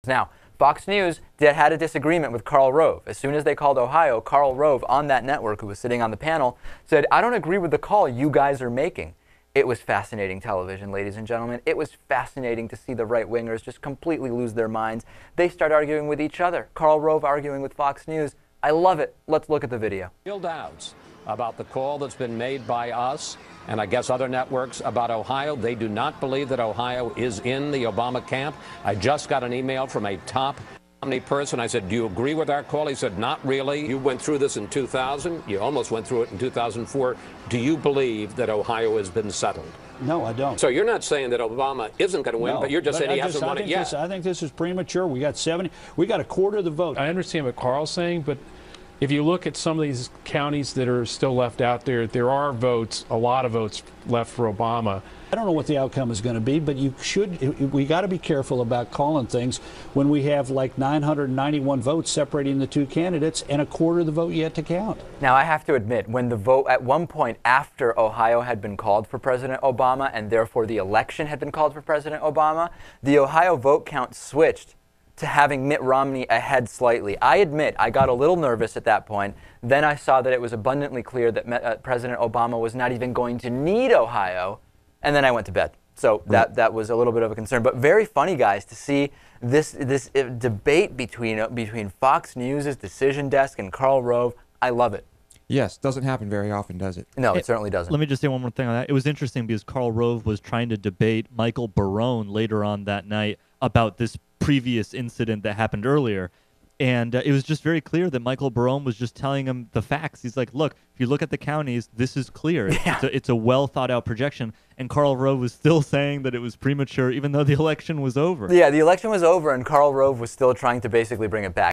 Now, Fox News had a disagreement with Karl Rove. As soon as they called Ohio, Karl Rove on that network, who was sitting on the panel, said, "I don't agree with the call you guys are making." It was fascinating television, ladies and gentlemen. It was fascinating to see the right-wingers just completely lose their minds. They start arguing with each other. Karl Rove arguing with Fox News. I love it. Let's look at the video. Real doubts about the call that's been made by us and I guess other networks about Ohio. They do not believe that Ohio is in the Obama camp. I just got an email from a top Romney person. I said, "Do you agree with our call?" He said, "Not really. You went through this in 2000. You almost went through it in 2004. Do you believe that Ohio has been settled?" No, I don't. So you're not saying that Obama isn't going to win, No, but you're just saying he hasn't won it yet. I think this is premature. We got 70. We got a quarter of the vote. I understand what Carl's saying, but if you look at some of these counties that are still left out there, there are votes, a lot of votes left for Obama. I don't know what the outcome is going to be, but we got to be careful about calling things when we have like 991 votes separating the two candidates and a quarter of the vote yet to count. Now, I have to admit, when the vote at one point after Ohio had been called for President Obama and therefore the election had been called for President Obama, the Ohio vote count switched to having Mitt Romney ahead slightly. I admit I got a little nervous at that point. Then I saw that it was abundantly clear that President Obama was not even going to need Ohio, and then I went to bed. So that was a little bit of a concern. But very funny, guys, to see this debate between Fox News' decision desk and Karl Rove. I love it. Yes, doesn't happen very often, does it? No, it certainly doesn't. Let me just say one more thing on that. It was interesting because Karl Rove was trying to debate Michael Barone later on that night about this previous incident that happened earlier. And it was just very clear that Michael Barone was just telling him the facts. He's like, look, if you look at the counties, this is clear. It's a well-thought-out projection. And Karl Rove was still saying that it was premature, even though the election was over. Yeah, the election was over, and Karl Rove was still trying to basically bring it back.